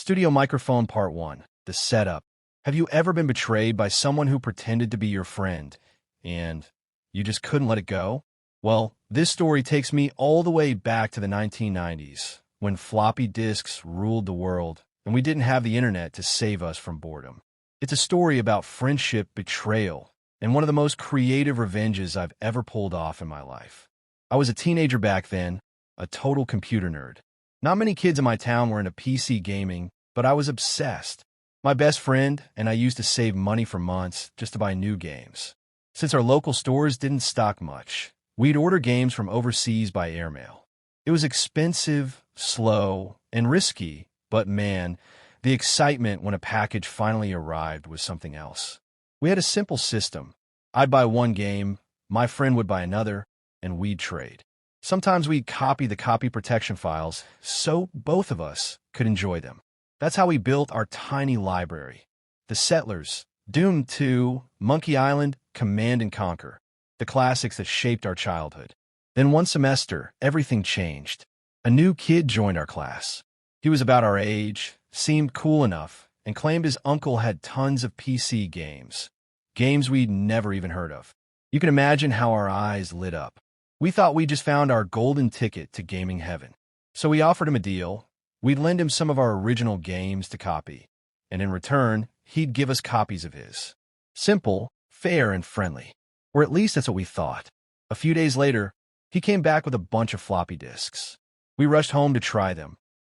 Studio Microphone Part 1. The Setup. Have you ever been betrayed by someone who pretended to be your friend, and you just couldn't let it go? Well, this story takes me all the way back to the 1990s, when floppy disks ruled the world, and we didn't have the internet to save us from boredom. It's a story about friendship, betrayal, and one of the most creative revenges I've ever pulled off in my life. I was a teenager back then, a total computer nerd. Not many kids in my town were into PC gaming, but I was obsessed. My best friend and I used to save money for months just to buy new games. Since our local stores didn't stock much, we'd order games from overseas by airmail. It was expensive, slow, and risky, but man, the excitement when a package finally arrived was something else. We had a simple system. I'd buy one game, my friend would buy another, and we'd trade. Sometimes we'd copy the copy protection files so both of us could enjoy them. That's how we built our tiny library. The Settlers, Doom 2, Monkey Island, Command & Conquer, the classics that shaped our childhood. Then one semester, everything changed. A new kid joined our class. He was about our age, seemed cool enough, and claimed his uncle had tons of PC games. Games we'd never even heard of. You can imagine how our eyes lit up. We thought we just found our golden ticket to gaming heaven. So we offered him a deal. We'd lend him some of our original games to copy, and in return, he'd give us copies of his. Simple, fair, and friendly. Or at least that's what we thought. A few days later, he came back with a bunch of floppy disks. We rushed home to try them,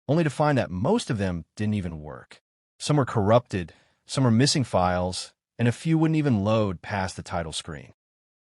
only to find that most of them didn't even work. Some were corrupted, some were missing files, and a few wouldn't even load past the title screen.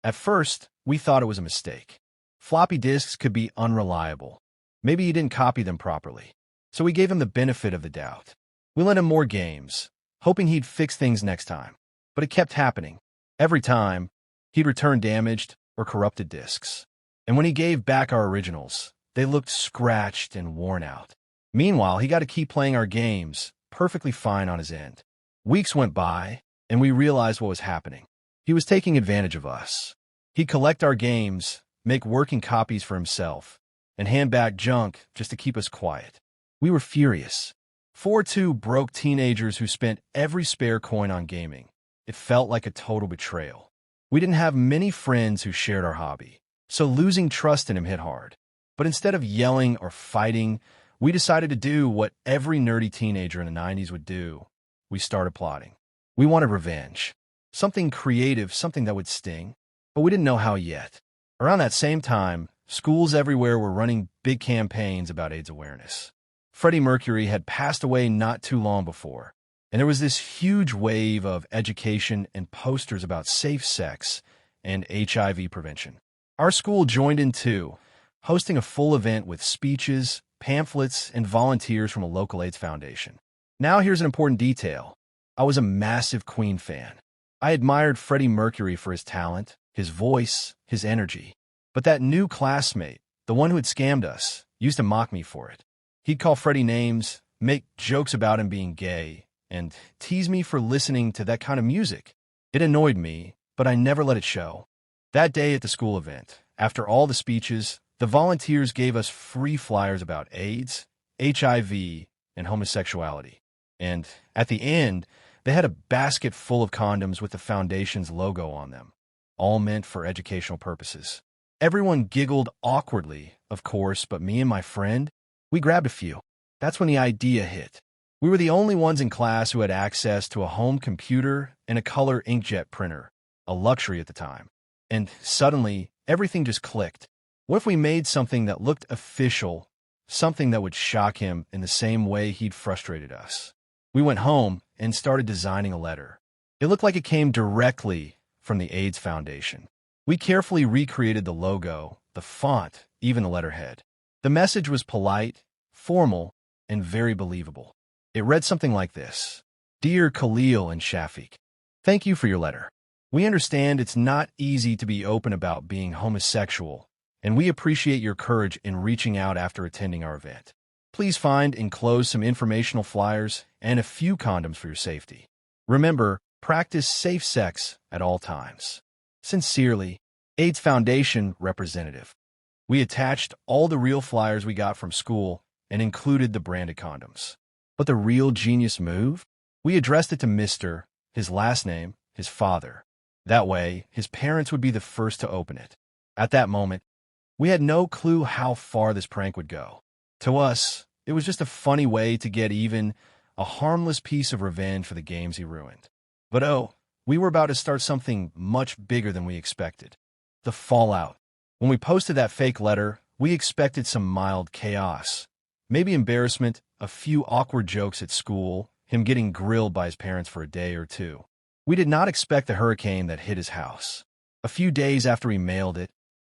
At first, we thought it was a mistake. Floppy disks could be unreliable. Maybe he didn't copy them properly. So we gave him the benefit of the doubt. We lent him more games, hoping he'd fix things next time. But it kept happening. Every time, he'd return damaged or corrupted disks. And when he gave back our originals, they looked scratched and worn out. Meanwhile, he got to keep playing our games, perfectly fine on his end. Weeks went by, and we realized what was happening. He was taking advantage of us. He'd collect our games, make working copies for himself, and hand back junk just to keep us quiet. We were furious. 4-2 broke teenagers who spent every spare coin on gaming. It felt like a total betrayal. We didn't have many friends who shared our hobby, so losing trust in him hit hard. But instead of yelling or fighting, we decided to do what every nerdy teenager in the 90s would do. We started plotting. We wanted revenge. Something creative, something that would sting. But we didn't know how yet. Around that same time, schools everywhere were running big campaigns about AIDS awareness. Freddie Mercury had passed away not too long before, and there was this huge wave of education and posters about safe sex and HIV prevention. Our school joined in too, hosting a full event with speeches, pamphlets, and volunteers from a local AIDS foundation. Now here's an important detail. I was a massive Queen fan. I admired Freddie Mercury for his talent, his voice, his energy. But that new classmate, the one who had scammed us, used to mock me for it. He'd call Freddie names, make jokes about him being gay, and tease me for listening to that kind of music. It annoyed me, but I never let it show. That day at the school event, after all the speeches, the volunteers gave us free flyers about AIDS, HIV, and homosexuality. And at the end, they had a basket full of condoms with the foundation's logo on them, all meant for educational purposes. Everyone giggled awkwardly, of course, but me and my friend, we grabbed a few. That's when the idea hit. We were the only ones in class who had access to a home computer and a color inkjet printer, a luxury at the time. And suddenly, everything just clicked. What if we made something that looked official, something that would shock him in the same way he'd frustrated us? We went home and started designing a letter. It looked like it came directly from the AIDS Foundation. We carefully recreated the logo, the font, even the letterhead. The message was polite, formal, and very believable. It read something like this: Dear Khalil and Shafiq, thank you for your letter. We understand it's not easy to be open about being homosexual, and we appreciate your courage in reaching out after attending our event. Please find enclosed some informational flyers and a few condoms for your safety. Remember, practice safe sex at all times. Sincerely, AIDS Foundation Representative. We attached all the real flyers we got from school and included the branded condoms. But the real genius move? We addressed it to Mr., his last name, his father. That way, his parents would be the first to open it. At that moment, we had no clue how far this prank would go. To us, it was just a funny way to get even, a harmless piece of revenge for the games he ruined. But oh, we were about to start something much bigger than we expected. The fallout. When we posted that fake letter, we expected some mild chaos. Maybe embarrassment, a few awkward jokes at school, him getting grilled by his parents for a day or two. We did not expect the hurricane that hit his house. A few days after we mailed it,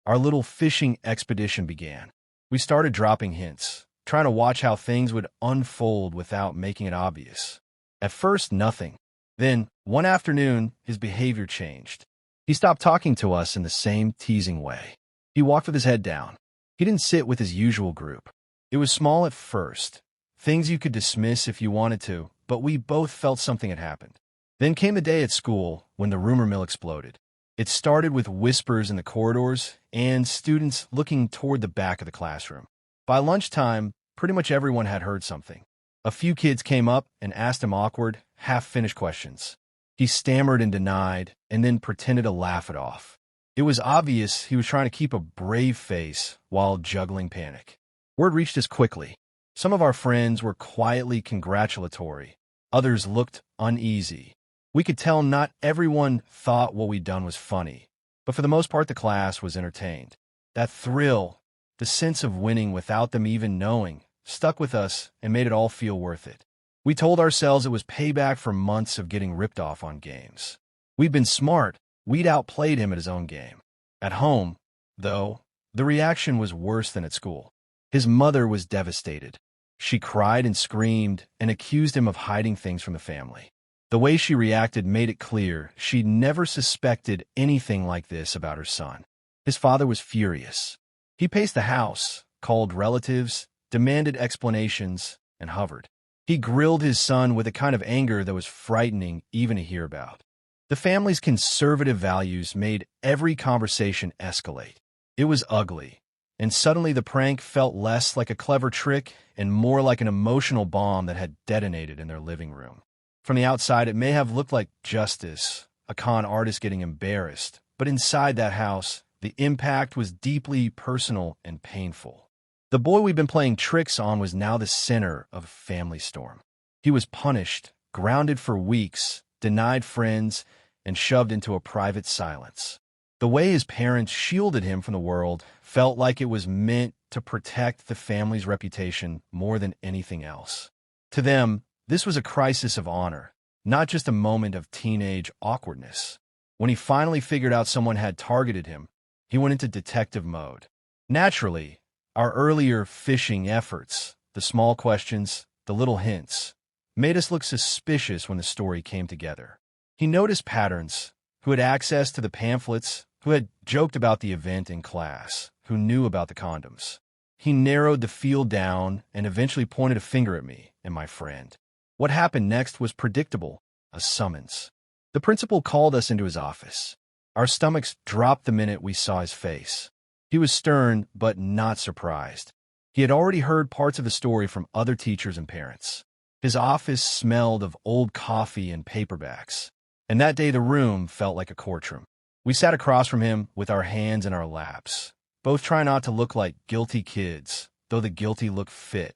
our little fishing expedition began. We started dropping hints, trying to watch how things would unfold without making it obvious. At first, nothing. Then, one afternoon, his behavior changed. He stopped talking to us in the same teasing way. He walked with his head down. He didn't sit with his usual group. It was small at first, things you could dismiss if you wanted to, but we both felt something had happened. Then came the day at school when the rumor mill exploded. It started with whispers in the corridors and students looking toward the back of the classroom. By lunchtime, pretty much everyone had heard something. A few kids came up and asked him awkward, half-finished questions. He stammered and denied, and then pretended to laugh it off. It was obvious he was trying to keep a brave face while juggling panic. Word reached us quickly. Some of our friends were quietly congratulatory. Others looked uneasy. We could tell not everyone thought what we'd done was funny, but for the most part the class was entertained. That thrill, the sense of winning without them even knowing, stuck with us and made it all feel worth it. We told ourselves it was payback for months of getting ripped off on games. We'd been smart. We'd outplayed him at his own game. At home, though, the reaction was worse than at school. His mother was devastated. She cried and screamed and accused him of hiding things from the family. The way she reacted made it clear she'd never suspected anything like this about her son. His father was furious. He paced the house, called relatives, demanded explanations, and hovered. He grilled his son with a kind of anger that was frightening even to hear about. The family's conservative values made every conversation escalate. It was ugly, and suddenly the prank felt less like a clever trick and more like an emotional bomb that had detonated in their living room. From the outside, it may have looked like justice, a con artist getting embarrassed, but inside that house, the impact was deeply personal and painful. The boy we'd been playing tricks on was now the center of a family storm. He was punished, grounded for weeks, denied friends, and shoved into a private silence. The way his parents shielded him from the world felt like it was meant to protect the family's reputation more than anything else. To them, this was a crisis of honor, not just a moment of teenage awkwardness. When he finally figured out someone had targeted him, he went into detective mode. Naturally, our earlier fishing efforts, the small questions, the little hints, made us look suspicious when the story came together. He noticed patterns, who had access to the pamphlets, who had joked about the event in class, who knew about the condoms. He narrowed the field down and eventually pointed a finger at me and my friend. What happened next was predictable, a summons. The principal called us into his office. Our stomachs dropped the minute we saw his face. He was stern, but not surprised. He had already heard parts of the story from other teachers and parents. His office smelled of old coffee and paperbacks, and that day the room felt like a courtroom. We sat across from him with our hands in our laps, both trying not to look like guilty kids, though the guilty looked fit.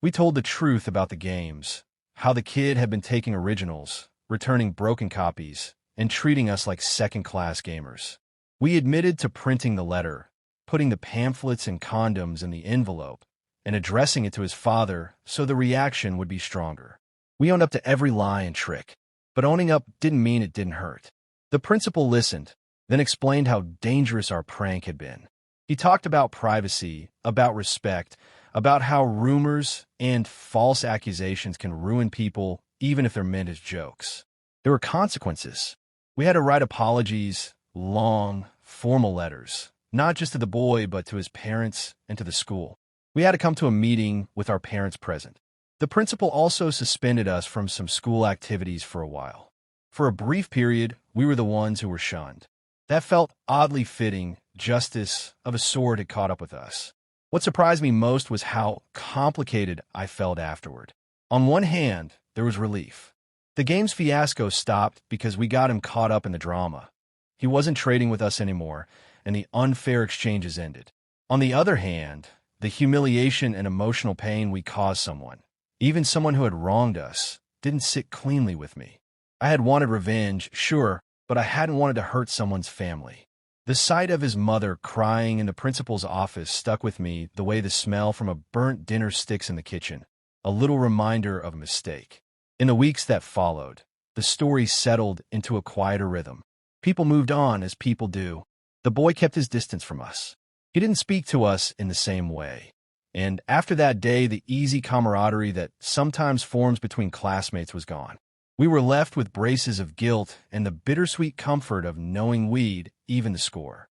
We told the truth about the games, how the kid had been taking originals, returning broken copies, and treating us like second-class gamers. We admitted to printing the letter, putting the pamphlets and condoms in the envelope, and addressing it to his father so the reaction would be stronger. We owned up to every lie and trick, but owning up didn't mean it didn't hurt. The principal listened, then explained how dangerous our prank had been. He talked about privacy, about respect, about how rumors and false accusations can ruin people even if they're meant as jokes. There were consequences. We had to write apologies, long, formal letters, not just to the boy but to his parents and to the school. We had to come to a meeting with our parents present. The principal also suspended us from some school activities for a while. For a brief period, we were the ones who were shunned. That felt oddly fitting. Justice of a sort had caught up with us. What surprised me most was how complicated I felt afterward. On one hand, there was relief. The game's fiasco stopped because we got him caught up in the drama. He wasn't trading with us anymore, and the unfair exchanges ended. On the other hand, the humiliation and emotional pain we caused someone, even someone who had wronged us, didn't sit cleanly with me. I had wanted revenge, sure, but I hadn't wanted to hurt someone's family. The sight of his mother crying in the principal's office stuck with me the way the smell from a burnt dinner sticks in the kitchen, a little reminder of a mistake. In the weeks that followed, the story settled into a quieter rhythm. People moved on as people do. The boy kept his distance from us. He didn't speak to us in the same way. And after that day, the easy camaraderie that sometimes forms between classmates was gone. We were left with braces of guilt and the bittersweet comfort of knowing we'd even the score.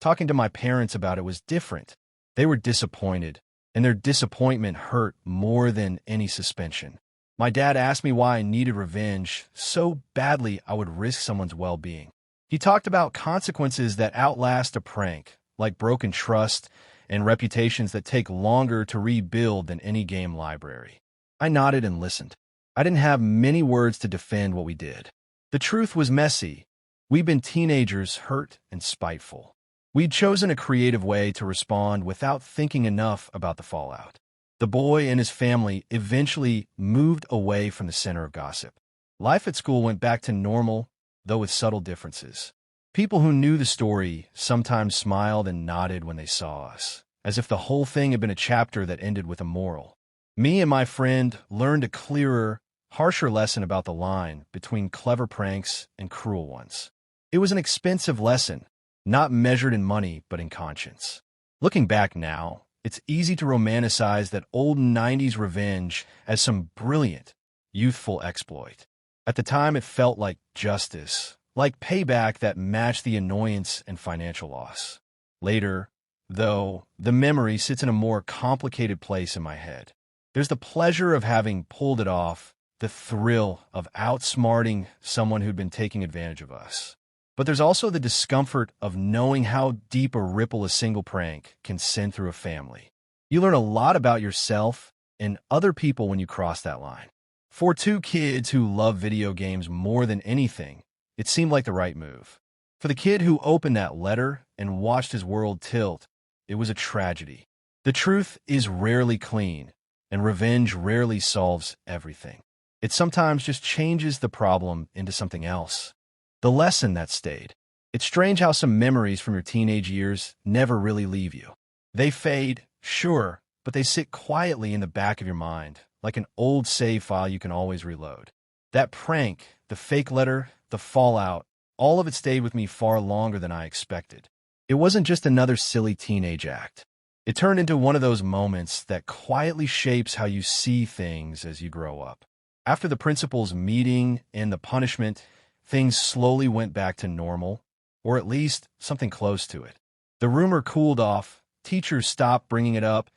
Talking to my parents about it was different. They were disappointed, and their disappointment hurt more than any suspension. My dad asked me why I needed revenge so badly I would risk someone's well-being. He talked about consequences that outlast a prank, like broken trust and reputations that take longer to rebuild than any game library. I nodded and listened. I didn't have many words to defend what we did. The truth was messy. We'd been teenagers, hurt and spiteful. We'd chosen a creative way to respond without thinking enough about the fallout. The boy and his family eventually moved away from the center of gossip. Life at school went back to normal, though with subtle differences. People who knew the story sometimes smiled and nodded when they saw us, as if the whole thing had been a chapter that ended with a moral. Me and my friend learned a clearer, harsher lesson about the line between clever pranks and cruel ones. It was an expensive lesson, not measured in money but in conscience. Looking back now, it's easy to romanticize that old 90s revenge as some brilliant, youthful exploit. At the time, it felt like justice, like payback that matched the annoyance and financial loss. Later, though, the memory sits in a more complicated place in my head. There's the pleasure of having pulled it off, the thrill of outsmarting someone who'd been taking advantage of us. But there's also the discomfort of knowing how deep a ripple a single prank can send through a family. You learn a lot about yourself and other people when you cross that line. For two kids who love video games more than anything, it seemed like the right move. For the kid who opened that letter and watched his world tilt, it was a tragedy. The truth is rarely clean, and revenge rarely solves everything. It sometimes just changes the problem into something else. The lesson that stayed. It's strange how some memories from your teenage years never really leave you. They fade, sure, but they sit quietly in the back of your mind, like an old save file you can always reload. That prank, the fake letter, the fallout, all of it stayed with me far longer than I expected. It wasn't just another silly teenage act. It turned into one of those moments that quietly shapes how you see things as you grow up. After the principal's meeting and the punishment, things slowly went back to normal, or at least something close to it. The rumor cooled off, teachers stopped bringing it up,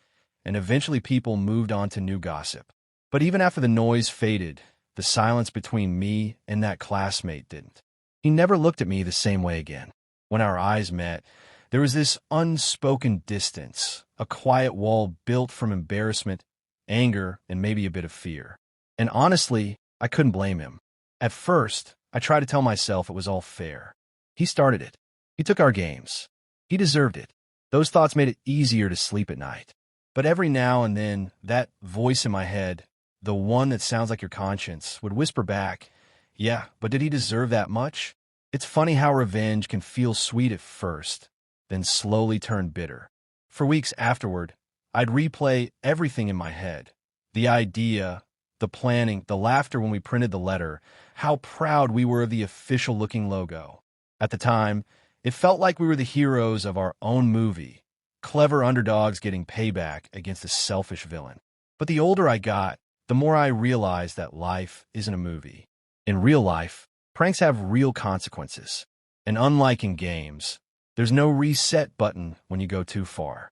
and eventually people moved on to new gossip. But even after the noise faded, the silence between me and that classmate didn't. He never looked at me the same way again. When our eyes met, there was this unspoken distance, a quiet wall built from embarrassment, anger, and maybe a bit of fear. And honestly, I couldn't blame him. At first, I tried to tell myself it was all fair. He started it. He took our games. He deserved it. Those thoughts made it easier to sleep at night. But every now and then, that voice in my head, the one that sounds like your conscience, would whisper back, yeah, but did he deserve that much? It's funny how revenge can feel sweet at first, then slowly turn bitter. For weeks afterward, I'd replay everything in my head. The idea, the planning, the laughter when we printed the letter, how proud we were of the official-looking logo. At the time, it felt like we were the heroes of our own movie, clever underdogs getting payback against a selfish villain. But the older I got, the more I realized that life isn't a movie. In real life, pranks have real consequences. And unlike in games, there's no reset button when you go too far.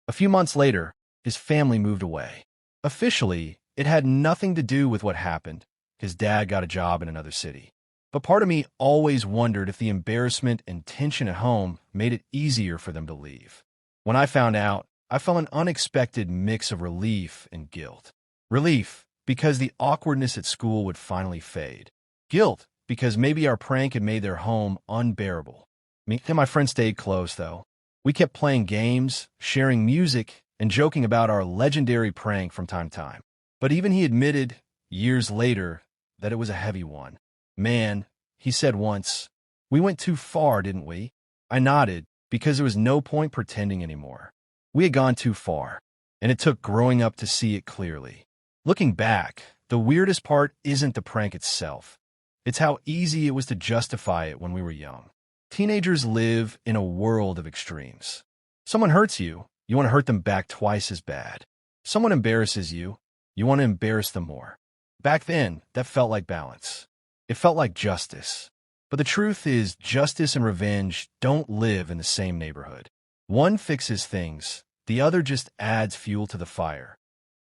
A few months later, his family moved away. Officially, it had nothing to do with what happened. His dad got a job in another city. But part of me always wondered if the embarrassment and tension at home made it easier for them to leave. When I found out, I felt an unexpected mix of relief and guilt. Relief, because the awkwardness at school would finally fade. Guilt, because maybe our prank had made their home unbearable. Me and my friend stayed close, though. We kept playing games, sharing music, and joking about our legendary prank from time to time. But even he admitted, years later, that it was a heavy one. "Man," he said once, "we went too far, didn't we?" I nodded, because there was no point pretending anymore. We had gone too far, and it took growing up to see it clearly. Looking back, the weirdest part isn't the prank itself. It's how easy it was to justify it when we were young. Teenagers live in a world of extremes. Someone hurts you, you want to hurt them back twice as bad. Someone embarrasses you, you want to embarrass them more. Back then, that felt like balance. It felt like justice. But the truth is, justice and revenge don't live in the same neighborhood. One fixes things, the other just adds fuel to the fire.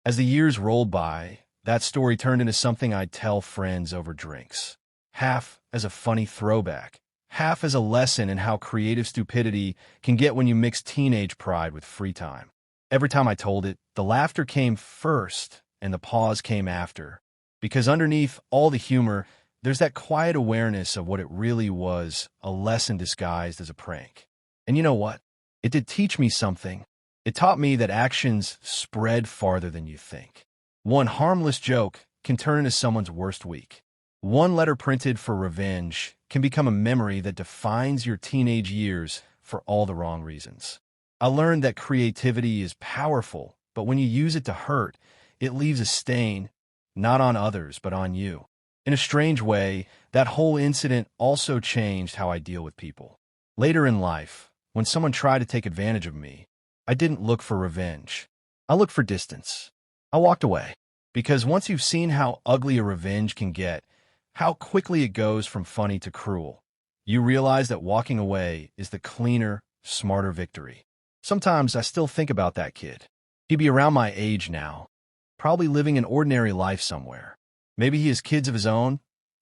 As the years rolled by, that story turned into something I'd tell friends over drinks. Half as a funny throwback, half as a lesson in how creative stupidity can get when you mix teenage pride with free time. Every time I told it, the laughter came first and the pause came after. Because underneath all the humor, there's that quiet awareness of what it really was, a lesson disguised as a prank. And you know what? It did teach me something. It taught me that actions spread farther than you think. One harmless joke can turn into someone's worst week. One letter printed for revenge can become a memory that defines your teenage years for all the wrong reasons. I learned that creativity is powerful, but when you use it to hurt, it leaves a stain, not on others, but on you. In a strange way, that whole incident also changed how I deal with people. Later in life, when someone tried to take advantage of me, I didn't look for revenge. I looked for distance. I walked away. Because once you've seen how ugly a revenge can get, how quickly it goes from funny to cruel, you realize that walking away is the cleaner, smarter victory. Sometimes I still think about that kid. He'd be around my age now, probably living an ordinary life somewhere. Maybe he has kids of his own,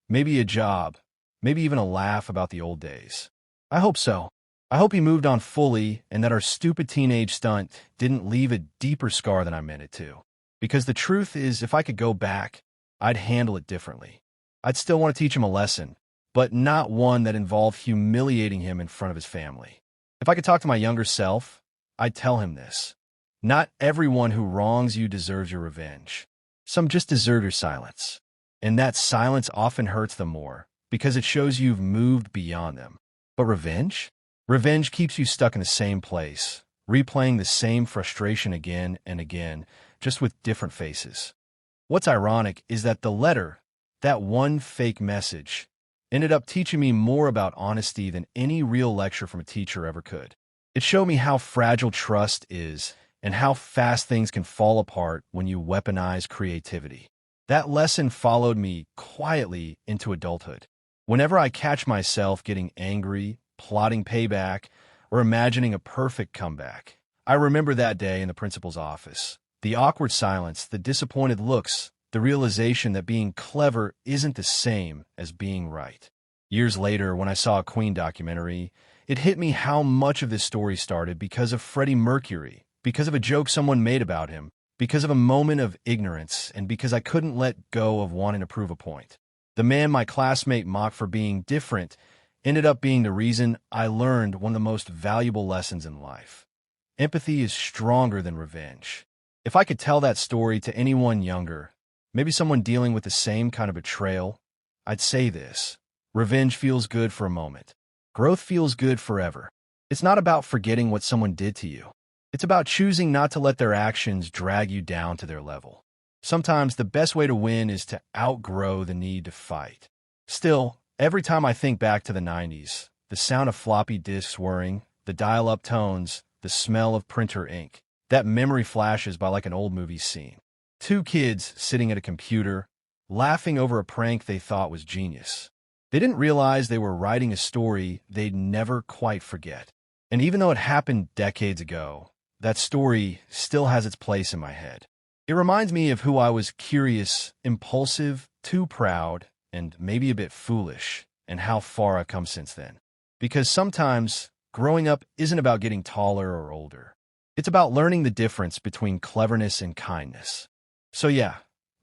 maybe a job, maybe even a laugh about the old days. I hope so. I hope he moved on fully and that our stupid teenage stunt didn't leave a deeper scar than I meant it to. Because the truth is, if I could go back, I'd handle it differently. I'd still want to teach him a lesson, but not one that involved humiliating him in front of his family. If I could talk to my younger self, I'd tell him this. Not everyone who wrongs you deserves your revenge. Some just deserve your silence. And that silence often hurts them more, because it shows you've moved beyond them. But revenge? Revenge keeps you stuck in the same place, replaying the same frustration again and again, just with different faces. What's ironic is that the letter, that one fake message, ended up teaching me more about honesty than any real lecture from a teacher ever could. It showed me how fragile trust is and how fast things can fall apart when you weaponize creativity. That lesson followed me quietly into adulthood. Whenever I catch myself getting angry, plotting payback, or imagining a perfect comeback, I remember that day in the principal's office. The awkward silence, the disappointed looks, the realization that being clever isn't the same as being right. Years later, when I saw a Queen documentary, it hit me how much of this story started because of Freddie Mercury, because of a joke someone made about him, because of a moment of ignorance, and because I couldn't let go of wanting to prove a point. The man my classmate mocked for being different ended up being the reason I learned one of the most valuable lessons in life. Empathy is stronger than revenge. If I could tell that story to anyone younger, maybe someone dealing with the same kind of betrayal, I'd say this. Revenge feels good for a moment. Growth feels good forever. It's not about forgetting what someone did to you. It's about choosing not to let their actions drag you down to their level. Sometimes the best way to win is to outgrow the need to fight. Still, every time I think back to the 90s, the sound of floppy disks whirring, the dial-up tones, the smell of printer ink, that memory flashes by like an old movie scene. Two kids sitting at a computer, laughing over a prank they thought was genius. They didn't realize they were writing a story they'd never quite forget. And even though it happened decades ago, that story still has its place in my head. It reminds me of who I was: curious, impulsive, too proud, and maybe a bit foolish, and how far I've come since then. Because sometimes growing up isn't about getting taller or older. It's about learning the difference between cleverness and kindness. So yeah,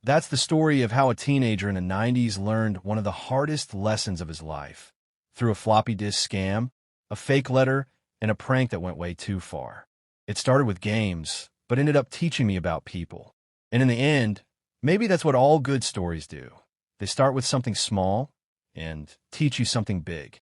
That's the story of how a teenager in the 90s learned one of the hardest lessons of his life through a floppy disk scam, a fake letter, and a prank that went way too far. It started with games, but ended up teaching me about people. And in the end, maybe that's what all good stories do. They start with something small and teach you something big.